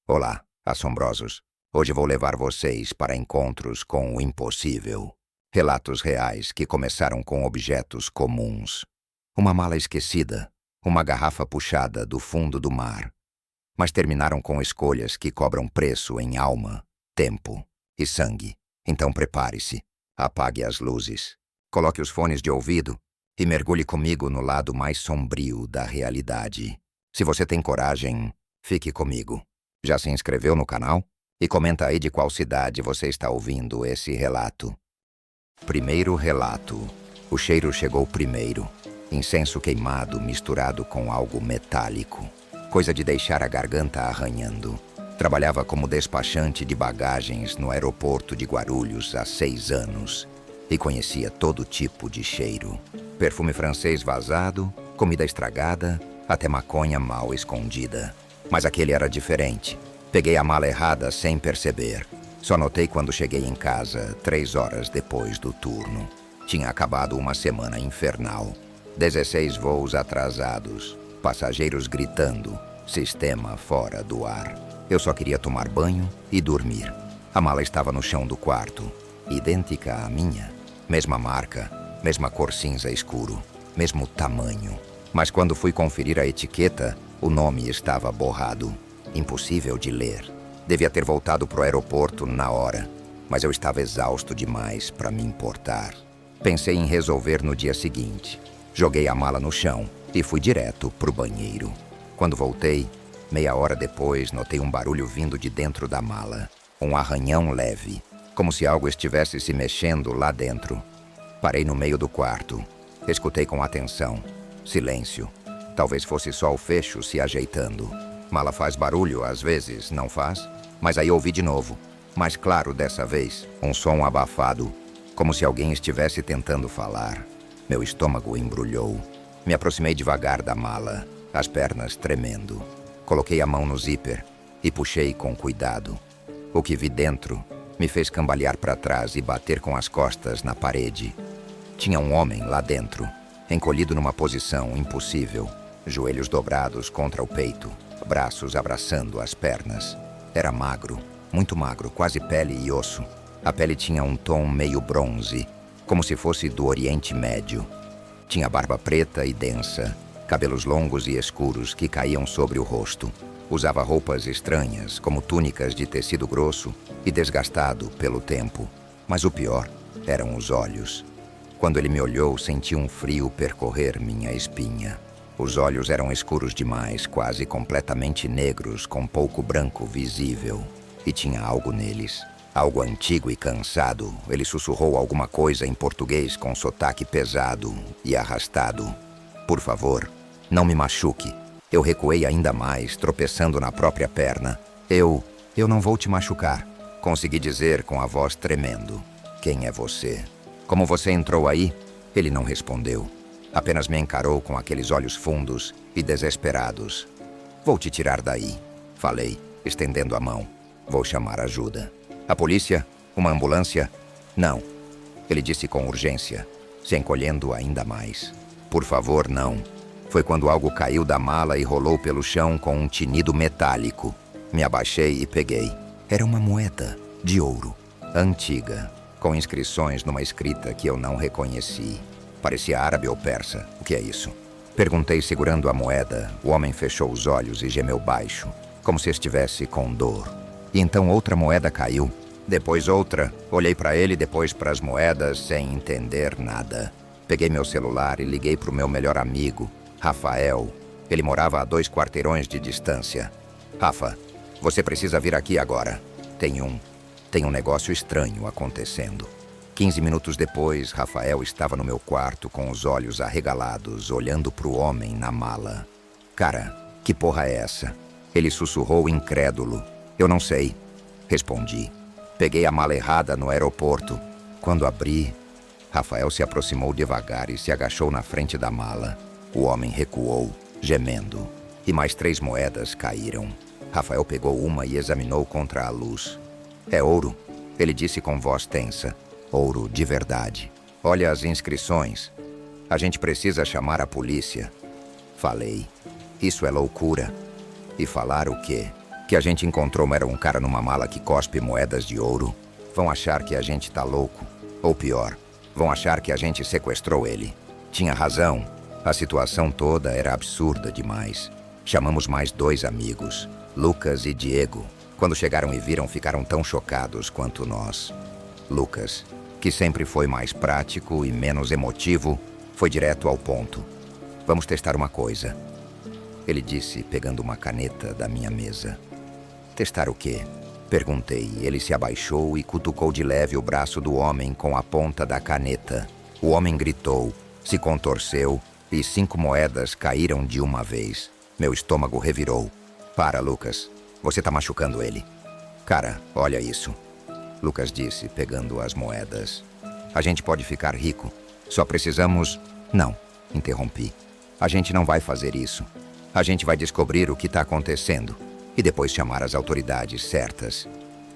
Olá, assombrosos. Hoje vou levar vocês para encontros com o impossível. Relatos reais que começaram com objetos comuns. Uma mala esquecida, uma garrafa puxada do fundo do mar. Mas terminaram com escolhas que cobram preço em alma, tempo e sangue. Então prepare-se, apague as luzes, coloque os fones de ouvido e mergulhe comigo no lado mais sombrio da realidade. Se você tem coragem, fique comigo. Já se inscreveu no canal? E comenta aí de qual cidade você está ouvindo esse relato. Primeiro relato. O cheiro chegou primeiro. Incenso queimado misturado com algo metálico. Coisa de deixar a garganta arranhando. Trabalhava como despachante de bagagens no aeroporto de Guarulhos há 6 anos. E conhecia todo tipo de cheiro. Perfume francês vazado, comida estragada, até maconha mal escondida. Mas aquele era diferente. Peguei a mala errada sem perceber. Só notei quando cheguei em casa, 3 horas depois do turno. Tinha acabado uma semana infernal. 16 voos atrasados, passageiros gritando, sistema fora do ar. Eu só queria tomar banho e dormir. A mala estava no chão do quarto, idêntica à minha. Mesma marca, mesma cor cinza escuro, mesmo tamanho. Mas quando fui conferir a etiqueta, o nome estava borrado. Impossível de ler. Devia ter voltado para o aeroporto na hora, mas eu estava exausto demais para me importar. Pensei em resolver no dia seguinte. Joguei a mala no chão e fui direto para o banheiro. Quando voltei, meia hora depois, notei um barulho vindo de dentro da mala. Um arranhão leve, como se algo estivesse se mexendo lá dentro. Parei no meio do quarto. Escutei com atenção. Silêncio. Talvez fosse só o fecho se ajeitando. Mala faz barulho às vezes, não faz? Mas aí ouvi de novo. Mais claro dessa vez. Um som abafado. Como se alguém estivesse tentando falar. Meu estômago embrulhou. Me aproximei devagar da mala, as pernas tremendo. Coloquei a mão no zíper e puxei com cuidado. O que vi dentro me fez cambalear para trás e bater com as costas na parede. Tinha um homem lá dentro, encolhido numa posição impossível. Joelhos dobrados contra o peito, braços abraçando as pernas. Era magro, muito magro, quase pele e osso. A pele tinha um tom meio bronze, como se fosse do Oriente Médio. Tinha barba preta e densa, cabelos longos e escuros que caíam sobre o rosto. Usava roupas estranhas, como túnicas de tecido grosso e desgastado pelo tempo. Mas o pior eram os olhos. Quando ele me olhou, senti um frio percorrer minha espinha. Os olhos eram escuros demais, quase completamente negros, com pouco branco visível. E tinha algo neles. Algo antigo e cansado. Ele sussurrou alguma coisa em português com sotaque pesado e arrastado. Por favor, não me machuque. Eu recuei ainda mais, tropeçando na própria perna. Eu não vou te machucar. Consegui dizer com a voz tremendo. Quem é você? Como você entrou aí? Ele não respondeu. Apenas me encarou com aqueles olhos fundos e desesperados. Vou te tirar daí, falei, estendendo a mão. Vou chamar ajuda. A polícia? Uma ambulância? Não. Ele disse com urgência, se encolhendo ainda mais. Por favor, não. Foi quando algo caiu da mala e rolou pelo chão com um tinido metálico. Me abaixei e peguei. Era uma moeda de ouro, antiga, com inscrições numa escrita que eu não reconheci. Parecia árabe ou persa. O que é isso? Perguntei segurando a moeda. O homem fechou os olhos e gemeu baixo, como se estivesse com dor. E então outra moeda caiu. Depois outra. Olhei para ele, depois para as moedas, sem entender nada. Peguei meu celular e liguei para o meu melhor amigo, Rafael. Ele morava a 2 quarteirões de distância. Rafa, você precisa vir aqui agora. Tem um negócio estranho acontecendo. 15 minutos depois, Rafael estava no meu quarto com os olhos arregalados, olhando para o homem na mala. Cara, que porra é essa? Ele sussurrou incrédulo. Eu não sei, respondi. Peguei a mala errada no aeroporto. Quando abri, Rafael se aproximou devagar e se agachou na frente da mala. O homem recuou, gemendo, e mais 3 moedas caíram. Rafael pegou uma e examinou contra a luz. É ouro, ele disse com voz tensa. Ouro de verdade. Olha as inscrições. A gente precisa chamar a polícia. Falei. Isso é loucura. E falar o quê? Que a gente encontrou era um cara numa mala que cospe moedas de ouro? Vão achar que a gente tá louco. Ou pior, vão achar que a gente sequestrou ele. Tinha razão. A situação toda era absurda demais. Chamamos mais 2 amigos, Lucas e Diego. Quando chegaram e viram, ficaram tão chocados quanto nós. Lucas, que sempre foi mais prático e menos emotivo, foi direto ao ponto. Vamos testar uma coisa. Ele disse, pegando uma caneta da minha mesa. Testar o quê? Perguntei. Ele se abaixou e cutucou de leve o braço do homem com a ponta da caneta. O homem gritou, se contorceu e 5 moedas caíram de uma vez. Meu estômago revirou. Para, Lucas. Você tá machucando ele. Cara, olha isso. Lucas disse, pegando as moedas. A gente pode ficar rico. Só precisamos... Não, interrompi. A gente não vai fazer isso. A gente vai descobrir o que tá acontecendo e depois chamar as autoridades certas.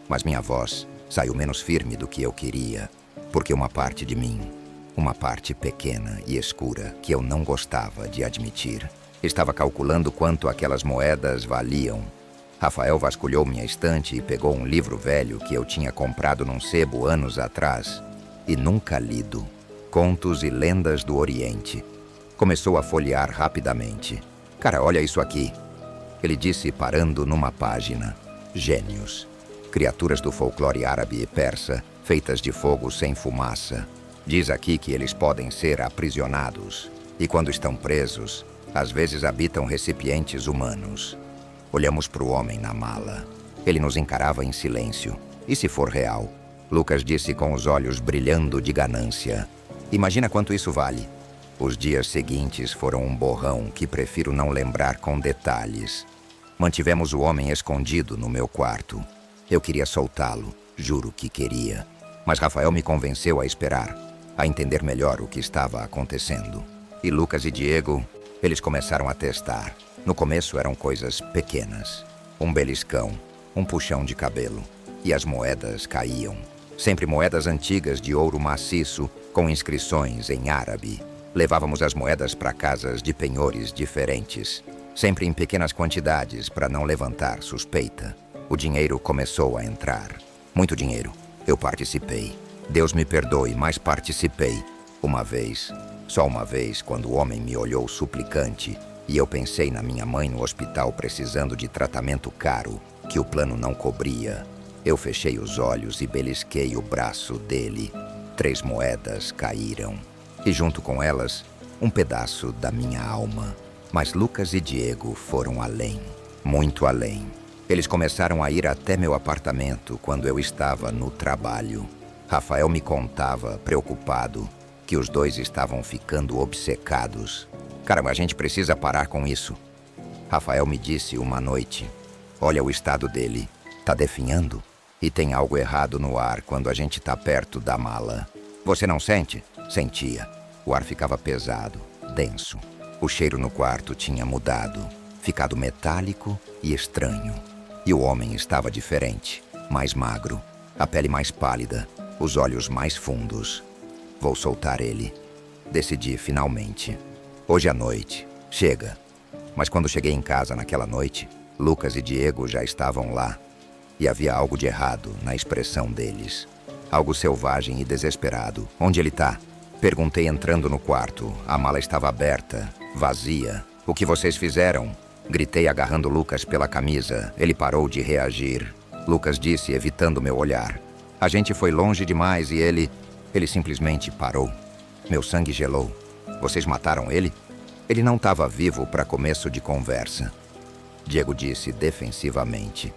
Mas minha voz saiu menos firme do que eu queria, porque uma parte de mim, uma parte pequena e escura que eu não gostava de admitir, estava calculando quanto aquelas moedas valiam. Rafael vasculhou minha estante e pegou um livro velho que eu tinha comprado num sebo anos atrás e nunca lido. Contos e Lendas do Oriente. Começou a folhear rapidamente. Cara, olha isso aqui. Ele disse, parando numa página. Gênios. Criaturas do folclore árabe e persa, feitas de fogo sem fumaça. Diz aqui que eles podem ser aprisionados. E quando estão presos, às vezes habitam recipientes humanos. Olhamos para o homem na mala. Ele nos encarava em silêncio. E se for real? Lucas disse com os olhos brilhando de ganância. Imagina quanto isso vale. Os dias seguintes foram um borrão que prefiro não lembrar com detalhes. Mantivemos o homem escondido no meu quarto. Eu queria soltá-lo, juro que queria. Mas Rafael me convenceu a esperar, a entender melhor o que estava acontecendo. E Lucas e Diego, eles começaram a testar. No começo eram coisas pequenas. Um beliscão, um puxão de cabelo. E as moedas caíam. Sempre moedas antigas de ouro maciço, com inscrições em árabe. Levávamos as moedas para casas de penhores diferentes, sempre em pequenas quantidades para não levantar suspeita. O dinheiro começou a entrar. Muito dinheiro. Eu participei. Deus me perdoe, mas participei. Uma vez, só uma vez, quando o homem me olhou suplicante e eu pensei na minha mãe no hospital precisando de tratamento caro que o plano não cobria. Eu fechei os olhos e belisquei o braço dele. 3 moedas caíram. E junto com elas, um pedaço da minha alma. Mas Lucas e Diego foram além, muito além. Eles começaram a ir até meu apartamento quando eu estava no trabalho. Rafael me contava, preocupado, que os 2 estavam ficando obcecados. Cara, a gente precisa parar com isso. Rafael me disse uma noite. Olha o estado dele. Tá definhando? E tem algo errado no ar quando a gente tá perto da mala. Você não sente? Sentia. O ar ficava pesado, denso. O cheiro no quarto tinha mudado, ficado metálico e estranho. E o homem estava diferente, mais magro, a pele mais pálida, os olhos mais fundos. Vou soltar ele. Decidi finalmente. Hoje à noite. Chega. Mas quando cheguei em casa naquela noite, Lucas e Diego já estavam lá. E havia algo de errado na expressão deles. Algo selvagem e desesperado. Onde ele tá? Perguntei entrando no quarto. A mala estava aberta, vazia. O que vocês fizeram? Gritei agarrando Lucas pela camisa. Ele parou de reagir. Lucas disse, evitando meu olhar. A gente foi longe demais e ele simplesmente parou. Meu sangue gelou. Vocês mataram ele? Ele não estava vivo para começo de conversa. Diego disse defensivamente.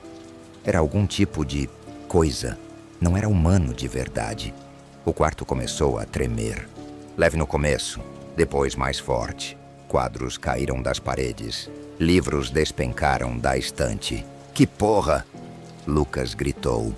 Era algum tipo de coisa. Não era humano de verdade. O quarto começou a tremer. Leve no começo, depois mais forte. Quadros caíram das paredes. Livros despencaram da estante. Que porra! Lucas gritou.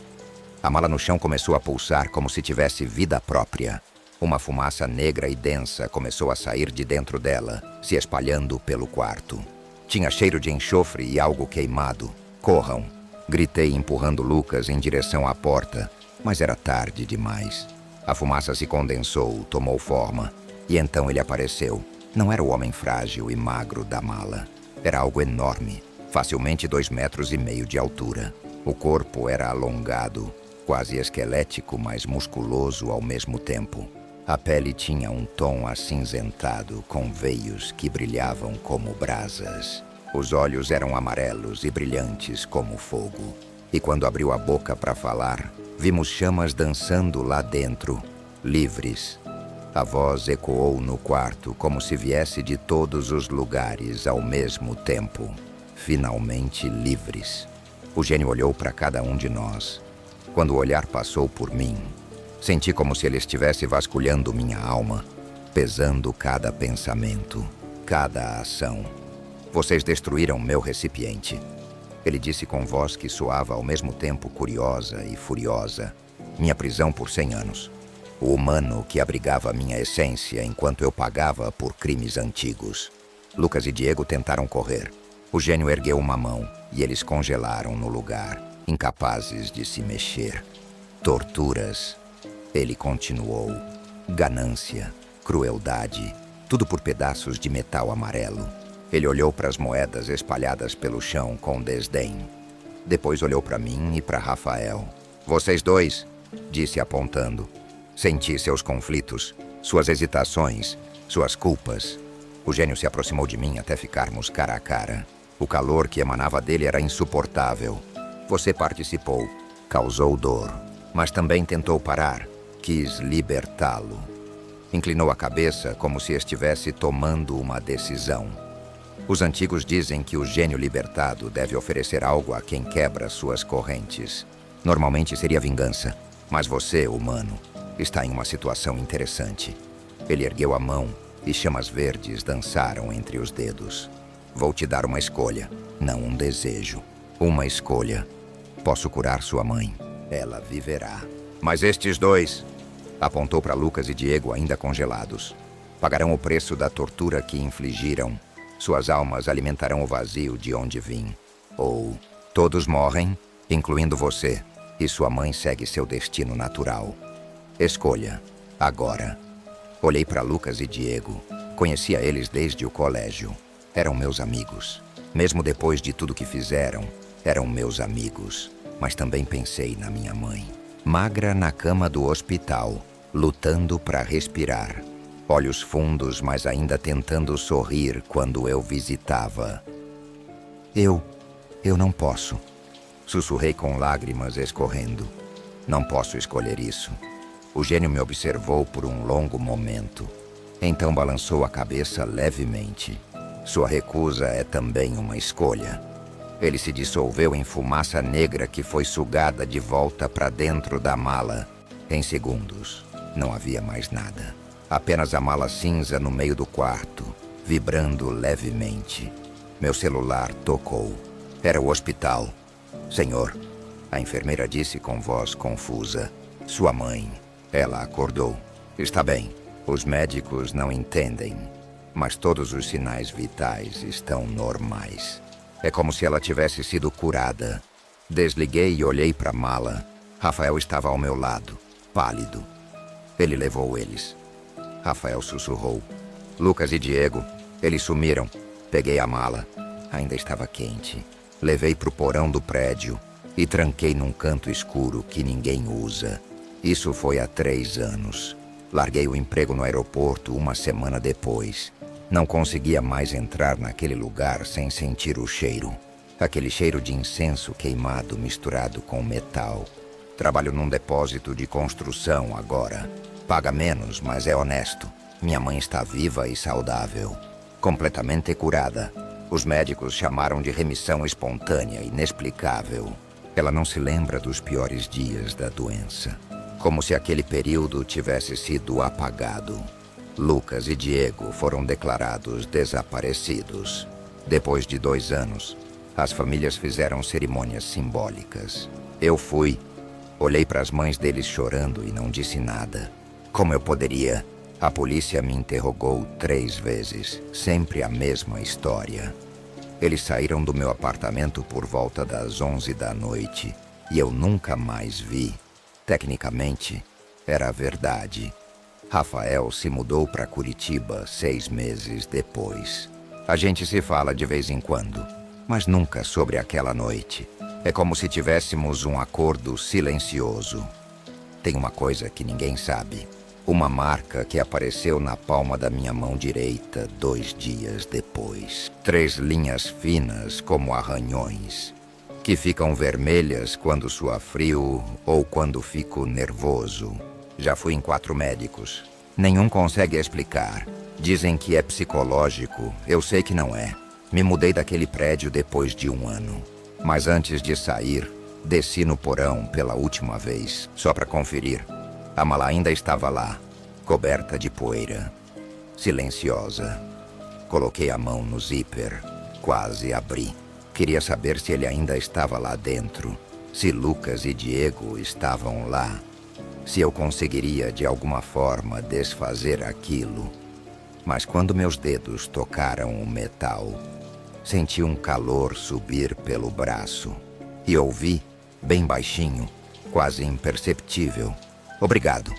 A mala no chão começou a pulsar como se tivesse vida própria. Uma fumaça negra e densa começou a sair de dentro dela, se espalhando pelo quarto. Tinha cheiro de enxofre e algo queimado. Corram! Gritei empurrando Lucas em direção à porta, mas era tarde demais. A fumaça se condensou, tomou forma, e então ele apareceu. Não era o homem frágil e magro da mala. Era algo enorme, facilmente 2,5 metros de altura. O corpo era alongado, quase esquelético, mas musculoso ao mesmo tempo. A pele tinha um tom acinzentado, com veios que brilhavam como brasas. Os olhos eram amarelos e brilhantes como fogo. E quando abriu a boca para falar, vimos chamas dançando lá dentro, livres. A voz ecoou no quarto como se viesse de todos os lugares ao mesmo tempo. Finalmente livres. O gênio olhou para cada um de nós. Quando o olhar passou por mim, senti como se ele estivesse vasculhando minha alma, pesando cada pensamento, cada ação. Vocês destruíram meu recipiente. Ele disse com voz que soava ao mesmo tempo curiosa e furiosa. Minha prisão por 100 anos. O humano que abrigava minha essência enquanto eu pagava por crimes antigos. Lucas e Diego tentaram correr. O gênio ergueu uma mão e eles congelaram no lugar, incapazes de se mexer. Torturas. Ele continuou. Ganância, crueldade, tudo por pedaços de metal amarelo. Ele olhou para as moedas espalhadas pelo chão com desdém. Depois olhou para mim e para Rafael. Vocês dois, disse apontando. Senti seus conflitos, suas hesitações, suas culpas. O gênio se aproximou de mim até ficarmos cara a cara. O calor que emanava dele era insuportável. Você participou, causou dor, mas também tentou parar, quis libertá-lo. Inclinou a cabeça como se estivesse tomando uma decisão. Os antigos dizem que o gênio libertado deve oferecer algo a quem quebra suas correntes. Normalmente seria vingança, mas você, humano, está em uma situação interessante. Ele ergueu a mão e chamas verdes dançaram entre os dedos. Vou te dar uma escolha, não um desejo. Uma escolha. Posso curar sua mãe. Ela viverá. Mas estes dois, apontou para Lucas e Diego ainda congelados, pagarão o preço da tortura que infligiram. Suas almas alimentarão o vazio de onde vim. Ou todos morrem, incluindo você, e sua mãe segue seu destino natural. Escolha, agora. Olhei para Lucas e Diego. Conhecia eles desde o colégio. Eram meus amigos. Mesmo depois de tudo que fizeram, eram meus amigos. Mas também pensei na minha mãe. Magra na cama do hospital, lutando para respirar. Olhos fundos, mas ainda tentando sorrir quando eu visitava. Eu não posso. Sussurrei com lágrimas escorrendo. Não posso escolher isso. O gênio me observou por um longo momento. Então balançou a cabeça levemente. Sua recusa é também uma escolha. Ele se dissolveu em fumaça negra que foi sugada de volta para dentro da mala. Em segundos, não havia mais nada. Apenas a mala cinza no meio do quarto, vibrando levemente. Meu celular tocou. Era o hospital. Senhor, a enfermeira disse com voz confusa. Sua mãe. Ela acordou. Está bem. Os médicos não entendem, mas todos os sinais vitais estão normais. É como se ela tivesse sido curada. Desliguei e olhei para a mala. Rafael estava ao meu lado, pálido. Ele levou eles. Rafael sussurrou. Lucas e Diego, eles sumiram. Peguei a mala. Ainda estava quente. Levei para o porão do prédio e tranquei num canto escuro que ninguém usa. Isso foi há 3 anos. Larguei o emprego no aeroporto uma semana depois. Não conseguia mais entrar naquele lugar sem sentir o cheiro. Aquele cheiro de incenso queimado misturado com metal. Trabalho num depósito de construção agora. Paga menos, mas é honesto. Minha mãe está viva e saudável. Completamente curada. Os médicos chamaram de remissão espontânea, inexplicável. Ela não se lembra dos piores dias da doença. Como se aquele período tivesse sido apagado. Lucas e Diego foram declarados desaparecidos. Depois de 2 anos, as famílias fizeram cerimônias simbólicas. Eu fui. Olhei para as mães deles chorando e não disse nada. Como eu poderia? A polícia me interrogou 3 vezes. Sempre a mesma história. Eles saíram do meu apartamento por volta das 11 da noite e eu nunca mais vi. Tecnicamente, era verdade. Rafael se mudou para Curitiba 6 meses depois. A gente se fala de vez em quando. mas nunca sobre aquela noite. É como se tivéssemos um acordo silencioso. Tem uma coisa que ninguém sabe. Uma marca que apareceu na palma da minha mão direita 2 dias depois. 3 linhas finas como arranhões, que ficam vermelhas quando suar frio ou quando fico nervoso. Já fui em 4 médicos. Nenhum consegue explicar. Dizem que é psicológico. Eu sei que não é. Me mudei daquele prédio depois de 1 ano. Mas antes de sair, desci no porão pela última vez, só para conferir. A mala ainda estava lá, coberta de poeira, silenciosa. Coloquei a mão no zíper, quase abri. Queria saber se ele ainda estava lá dentro, se Lucas e Diego estavam lá, se eu conseguiria de alguma forma desfazer aquilo. Mas quando meus dedos tocaram o metal, senti um calor subir pelo braço e ouvi, bem baixinho, quase imperceptível: "Obrigado."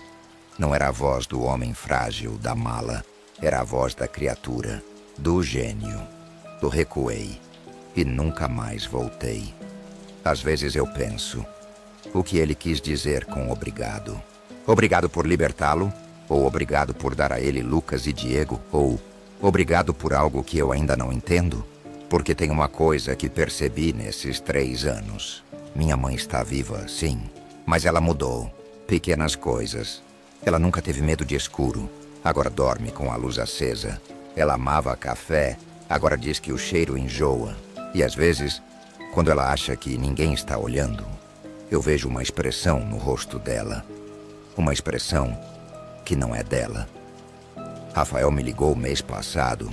Não era a voz do homem frágil da mala, era a voz da criatura, do gênio. Eu recuei e nunca mais voltei. Às vezes eu penso, o que ele quis dizer com obrigado? Obrigado por libertá-lo? Ou obrigado por dar a ele Lucas e Diego? Ou obrigado por algo que eu ainda não entendo? Porque tem uma coisa que percebi nesses 3 anos. Minha mãe está viva, sim, mas ela mudou. Pequenas coisas. Ela nunca teve medo de escuro. Agora dorme com a luz acesa. Ela amava café. Agora diz que o cheiro enjoa. E às vezes, quando ela acha que ninguém está olhando, eu vejo uma expressão no rosto dela. Uma expressão que não é dela. Rafael me ligou mês passado.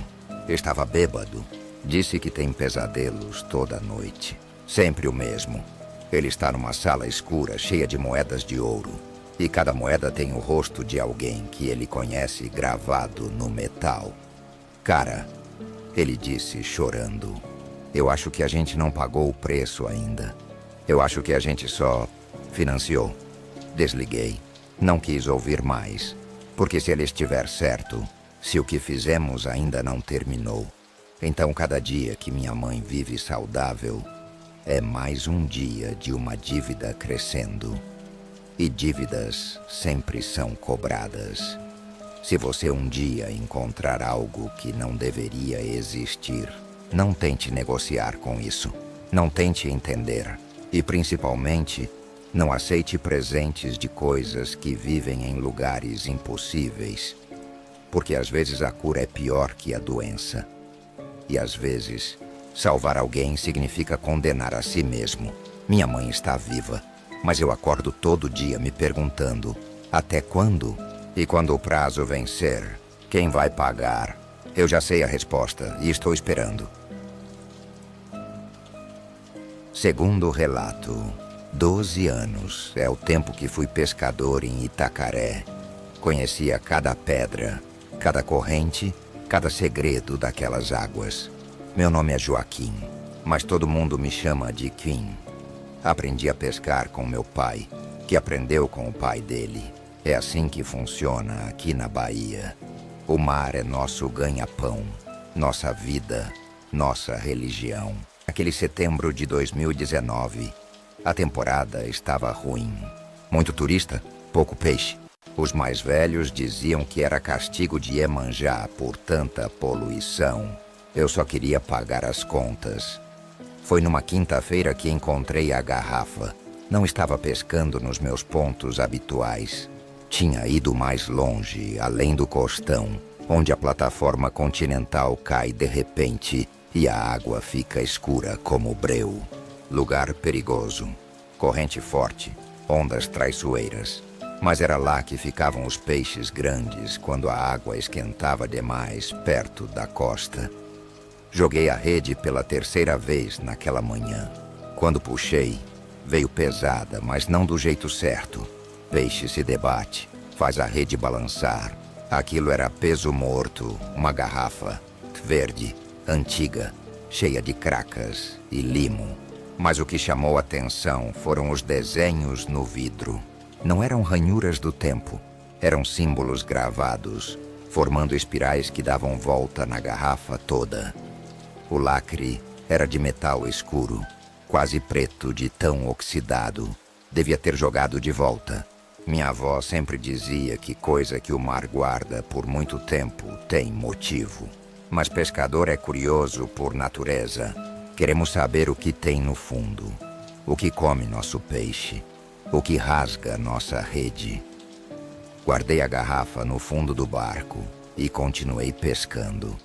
Estava bêbado. Disse que tem pesadelos toda noite. Sempre o mesmo. Ele está numa sala escura cheia de moedas de ouro. E cada moeda tem o rosto de alguém que ele conhece gravado no metal. "Cara," ele disse chorando, "eu acho que a gente não pagou o preço ainda. Eu acho que a gente só financiou." Desliguei. Não quis ouvir mais. Porque se ele estiver certo, se o que fizemos ainda não terminou, então cada dia que minha mãe vive saudável é mais um dia de uma dívida crescendo. E dívidas sempre são cobradas. Se você um dia encontrar algo que não deveria existir, não tente negociar com isso. Não tente entender. E principalmente, não aceite presentes de coisas que vivem em lugares impossíveis. Porque às vezes a cura é pior que a doença. E às vezes, salvar alguém significa condenar a si mesmo. Minha mãe está viva, mas eu acordo todo dia me perguntando: até quando? E quando o prazo vencer, quem vai pagar? Eu já sei a resposta e estou esperando. Segundo relato, 12 anos é o tempo que fui pescador em Itacaré. Conhecia cada pedra, cada corrente, cada segredo daquelas águas. Meu nome é Joaquim, mas todo mundo me chama de Kim. Aprendi a pescar com meu pai, que aprendeu com o pai dele. É assim que funciona aqui na Bahia. O mar é nosso ganha-pão, nossa vida, nossa religião. Aquele setembro de 2019, a temporada estava ruim. Muito turista, pouco peixe. Os mais velhos diziam que era castigo de Iemanjá por tanta poluição. Eu só queria pagar as contas. Foi numa quinta-feira que encontrei a garrafa. Não estava pescando nos meus pontos habituais. Tinha ido mais longe, além do costão, onde a plataforma continental cai de repente e a água fica escura como breu. Lugar perigoso, corrente forte, ondas traiçoeiras. Mas era lá que ficavam os peixes grandes quando a água esquentava demais perto da costa. Joguei a rede pela 3ª vez naquela manhã. Quando puxei, veio pesada, mas não do jeito certo. Peixe se debate, faz a rede balançar. Aquilo era peso morto, uma garrafa, verde, antiga, cheia de cracas e limo. Mas o que chamou atenção foram os desenhos no vidro. Não eram ranhuras do tempo, eram símbolos gravados, formando espirais que davam volta na garrafa toda. O lacre Era de metal escuro, quase preto de tão oxidado. Devia ter jogado de volta. Minha avó sempre dizia que coisa que o mar guarda por muito tempo tem motivo. Mas pescador é curioso por natureza. Queremos saber o que tem no fundo. O que come nosso peixe. O que rasga nossa rede. Guardei a garrafa no fundo do barco e continuei pescando.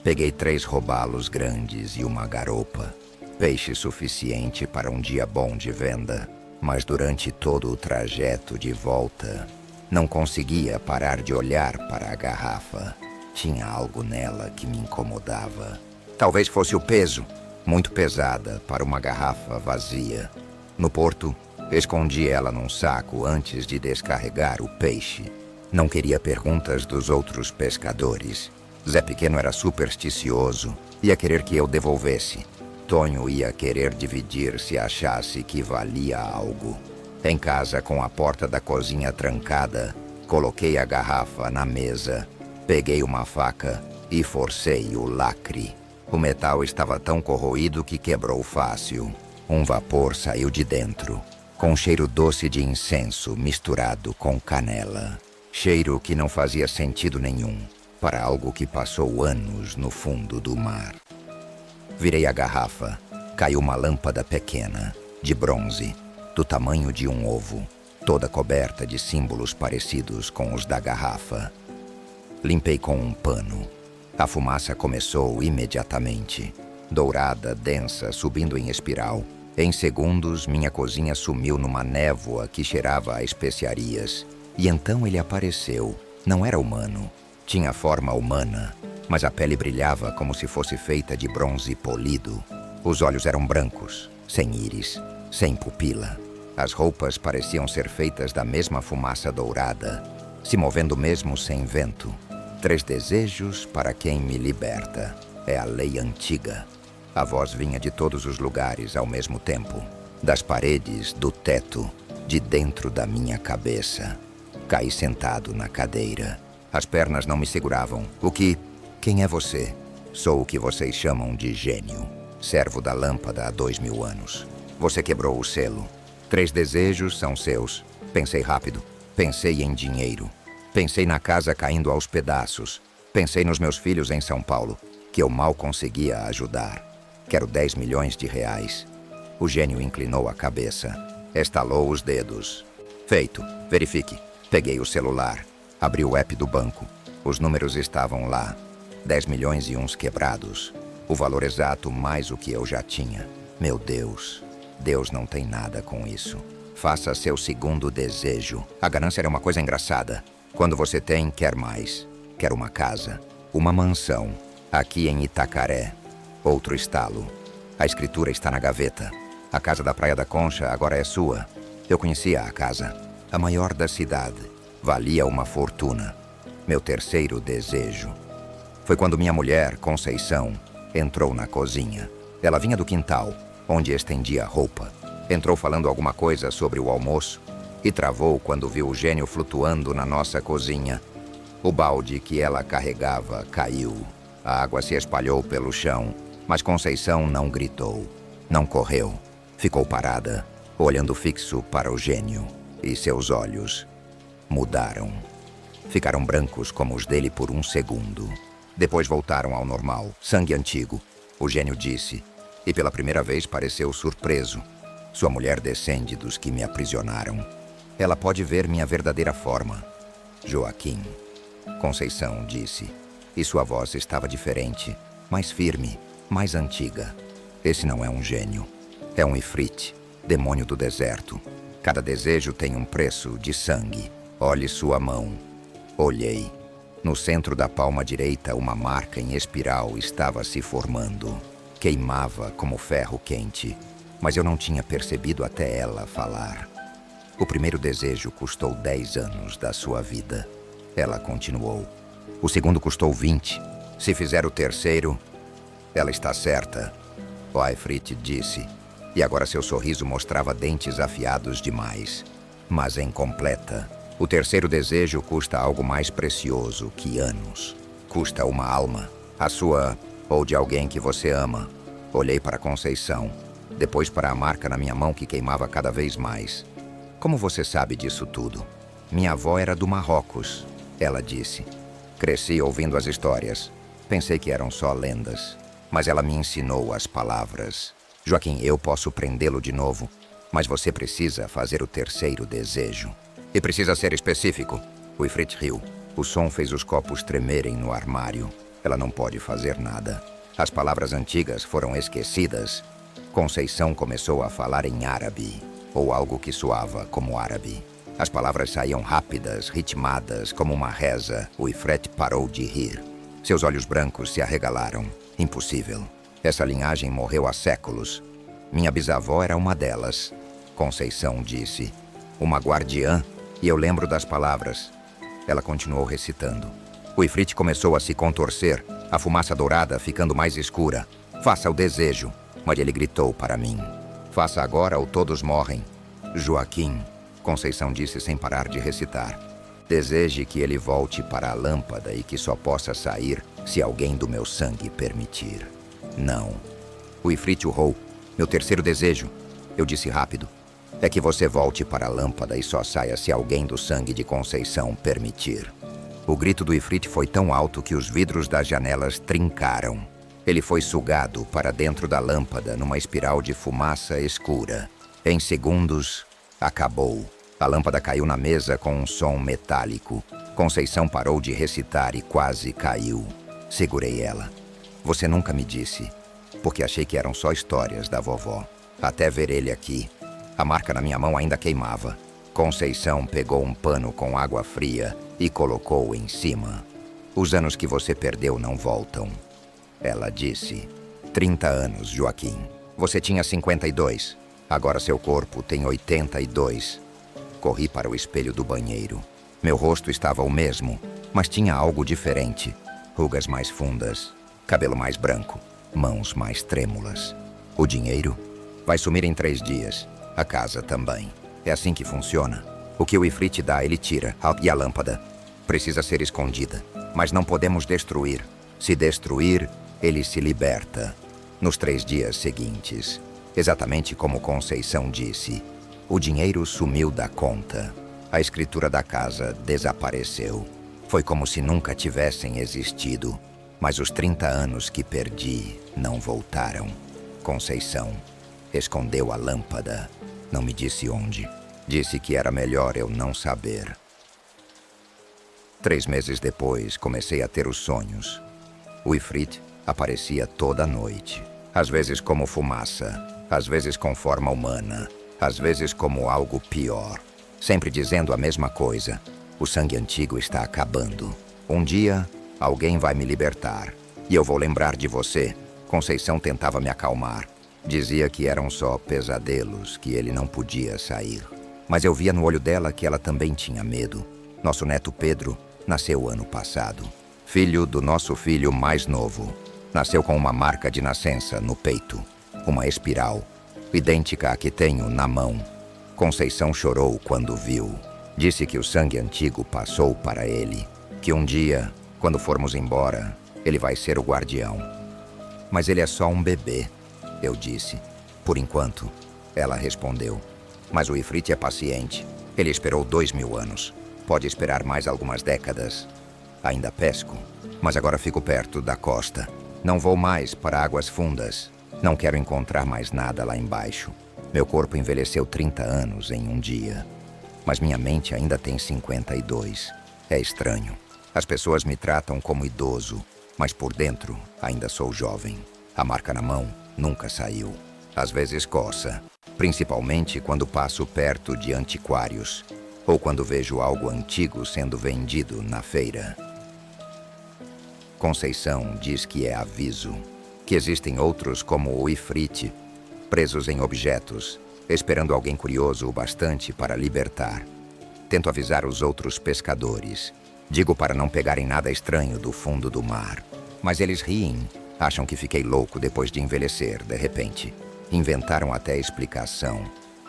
Peguei 3 robalos grandes e uma garopa. Peixe suficiente para um dia bom de venda. Mas durante todo o trajeto de volta, não conseguia parar de olhar para a garrafa. Tinha algo nela que me incomodava. Talvez fosse o peso, muito pesada para uma garrafa vazia. No porto, escondi ela num saco antes de descarregar o peixe. Não queria perguntas dos outros pescadores. Zé Pequeno era supersticioso, ia querer que eu devolvesse. Tonho ia querer dividir se achasse que valia algo. Em casa, com a porta da cozinha trancada, coloquei a garrafa na mesa, peguei uma faca e forcei o lacre. O metal estava tão corroído que quebrou fácil. Um vapor saiu de dentro, com cheiro doce de incenso misturado com canela. Cheiro que não fazia sentido nenhum para algo que passou anos no fundo do mar. Virei a garrafa. Caiu uma lâmpada pequena, de bronze, do tamanho de um ovo, toda coberta de símbolos parecidos com os da garrafa. Limpei com um pano. A fumaça começou imediatamente. Dourada, densa, subindo em espiral. Em segundos, minha cozinha sumiu numa névoa que cheirava a especiarias. E então ele apareceu. Não era humano. Tinha forma humana, mas a pele brilhava como se fosse feita de bronze polido. Os olhos eram brancos, sem íris, sem pupila. As roupas pareciam ser feitas da mesma fumaça dourada, se movendo mesmo sem vento. 3 desejos para quem me liberta. É a lei antiga. A voz vinha de todos os lugares ao mesmo tempo. Das paredes, do teto, de dentro da minha cabeça. Caí sentado na cadeira. As pernas não me seguravam. Quem é você? Sou o que vocês chamam de gênio. Servo da lâmpada há 2000 anos. Você quebrou o selo. 3 desejos são seus. Pensei rápido. Pensei em dinheiro. Pensei na casa caindo aos pedaços. Pensei nos meus filhos em São Paulo, que eu mal conseguia ajudar. Quero 10 milhões de reais. O gênio inclinou a cabeça. Estalou os dedos. Feito. Verifique. Peguei o celular. Abri o app do banco. Os números estavam lá. 10 milhões e uns quebrados. O valor exato mais o que eu já tinha. Meu Deus. Deus não tem nada com isso. Faça seu segundo desejo. A ganância era uma coisa engraçada. Quando você tem, quer mais. Quer uma casa. Uma mansão. Aqui em Itacaré. Outro estalo. A escritura está na gaveta. A casa da Praia da Concha agora é sua. Eu conhecia a casa. A maior da cidade. Valia uma fortuna. Meu terceiro desejo. Foi quando minha mulher, Conceição, entrou na cozinha. Ela vinha do quintal, onde estendia roupa. Entrou falando alguma coisa sobre o almoço e travou quando viu o gênio flutuando na nossa cozinha. O balde que ela carregava caiu. A água se espalhou pelo chão, mas Conceição não gritou, não correu. Ficou parada, olhando fixo para o gênio, e seus olhos mudaram. Ficaram brancos como os dele por um segundo. Depois voltaram ao normal, sangue antigo. O gênio disse, e pela primeira vez pareceu surpreso. Sua mulher descende dos que me aprisionaram. Ela pode ver minha verdadeira forma. Joaquim. Conceição disse, e sua voz estava diferente, mais firme, mais antiga. Esse não é um gênio. É um ifrit, demônio do deserto. Cada desejo tem um preço de sangue. Olhe sua mão. Olhei. No centro da palma direita, uma marca em espiral estava se formando. Queimava como ferro quente, mas eu não tinha percebido até ela falar. O primeiro desejo custou 10 anos da sua vida. Ela continuou. O segundo custou 20. Se fizer o terceiro, ela está certa. O Ifrit disse, e agora seu sorriso mostrava dentes afiados demais, mas incompleta. O terceiro desejo custa algo mais precioso que anos. Custa uma alma, a sua ou de alguém que você ama. Olhei para Conceição, depois para a marca na minha mão que queimava cada vez mais. Como você sabe disso tudo? Minha avó era do Marrocos, ela disse. Cresci ouvindo as histórias. Pensei que eram só lendas. Mas ela me ensinou as palavras. Joaquim, eu posso prendê-lo de novo, mas você precisa fazer o terceiro desejo. E precisa ser específico. O Ifrit riu. O som fez os copos tremerem no armário. Ela não pode fazer nada. As palavras antigas foram esquecidas. Conceição começou a falar em árabe, ou algo que soava como árabe. As palavras saíam rápidas, ritmadas, como uma reza. O Ifrit parou de rir. Seus olhos brancos se arregalaram. Impossível. Essa linhagem morreu há séculos. Minha bisavó era uma delas. Conceição disse. Uma guardiã. E eu lembro das palavras. Ela continuou recitando. O Ifrit começou a se contorcer, a fumaça dourada ficando mais escura. Faça o desejo. Mas ele gritou para mim. Faça agora ou todos morrem. Joaquim, Conceição disse sem parar de recitar. Deseje que ele volte para a lâmpada e que só possa sair se alguém do meu sangue permitir. Não. O Ifrit urrou. Meu terceiro desejo, eu disse rápido, é que você volte para a lâmpada e só saia se alguém do sangue de Conceição permitir. O grito do Ifrit foi tão alto que os vidros das janelas trincaram. Ele foi sugado para dentro da lâmpada numa espiral de fumaça escura. Em segundos, acabou. A lâmpada caiu na mesa com um som metálico. Conceição parou de recitar e quase caiu. Segurei ela. Você nunca me disse, porque achei que eram só histórias da vovó. Até ver ele aqui. A marca na minha mão ainda queimava. Conceição pegou um pano com água fria e colocou em cima. Os anos que você perdeu não voltam. Ela disse. 30 anos, Joaquim. Você tinha 52. Agora seu corpo tem 82. Corri para o espelho do banheiro. Meu rosto estava o mesmo, mas tinha algo diferente. Rugas mais fundas, cabelo mais branco, mãos mais trêmulas. O dinheiro vai sumir em 3 dias. A casa também. É assim que funciona. O que o Ifrit dá, ele tira. E a lâmpada precisa ser escondida. Mas não podemos destruir. Se destruir, ele se liberta. Nos 3 dias seguintes, exatamente como Conceição disse, o dinheiro sumiu da conta. A escritura da casa desapareceu. Foi como se nunca tivessem existido. Mas os 30 anos que perdi não voltaram. Conceição escondeu a lâmpada. Não me disse onde. Disse que era melhor eu não saber. 3 meses depois, comecei a ter os sonhos. O Ifrit aparecia toda noite. Às vezes como fumaça, às vezes com forma humana, às vezes como algo pior. Sempre dizendo a mesma coisa. O sangue antigo está acabando. Um dia, alguém vai me libertar. E eu vou lembrar de você. Conceição tentava me acalmar. Dizia que eram só pesadelos, que ele não podia sair. Mas eu via no olho dela que ela também tinha medo. Nosso neto Pedro nasceu ano passado. Filho do nosso filho mais novo. Nasceu com uma marca de nascença no peito. Uma espiral, idêntica à que tenho na mão. Conceição chorou quando viu. Disse que o sangue antigo passou para ele. Que um dia, quando formos embora, ele vai ser o guardião. Mas ele é só um bebê, eu disse. Por enquanto, ela respondeu. Mas o Ifrit é paciente. Ele esperou 2000 anos. Pode esperar mais algumas décadas. Ainda pesco, mas agora fico perto da costa. Não vou mais para águas fundas. Não quero encontrar mais nada lá embaixo. Meu corpo envelheceu 30 anos em um dia. Mas minha mente ainda tem 52. É estranho. As pessoas me tratam como idoso, mas por dentro ainda sou jovem. A marca na mão nunca saiu. Às vezes coça, principalmente quando passo perto de antiquários ou quando vejo algo antigo sendo vendido na feira. Conceição diz que é aviso, que existem outros como o Ifrit, presos em objetos, esperando alguém curioso o bastante para libertar. Tento avisar os outros pescadores. Digo para não pegarem nada estranho do fundo do mar. Mas eles riem, acham que fiquei louco depois de envelhecer, de repente. Inventaram até explicação.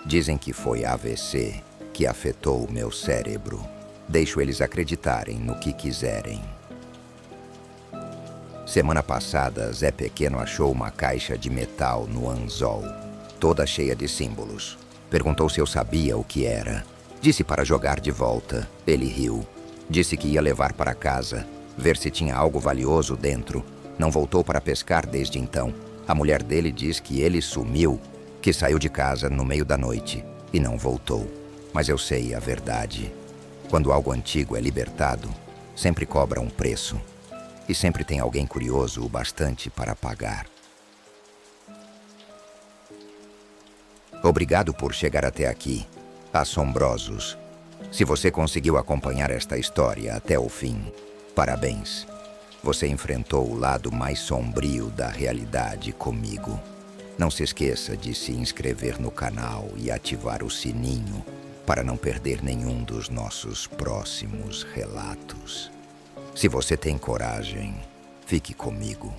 Dizem que foi AVC, que afetou o meu cérebro. Deixo eles acreditarem no que quiserem. Semana passada, Zé Pequeno achou uma caixa de metal no anzol, toda cheia de símbolos. Perguntou se eu sabia o que era. Disse para jogar de volta. Ele riu. Disse que ia levar para casa, ver se tinha algo valioso dentro. Não voltou para pescar desde então. A mulher dele diz que ele sumiu, que saiu de casa no meio da noite e não voltou. Mas eu sei a verdade. Quando algo antigo é libertado, sempre cobra um preço. E sempre tem alguém curioso o bastante para pagar. Obrigado por chegar até aqui, assombrosos. Se você conseguiu acompanhar esta história até o fim, parabéns. Você enfrentou o lado mais sombrio da realidade comigo. Não se esqueça de se inscrever no canal e ativar o sininho para não perder nenhum dos nossos próximos relatos. Se você tem coragem, fique comigo.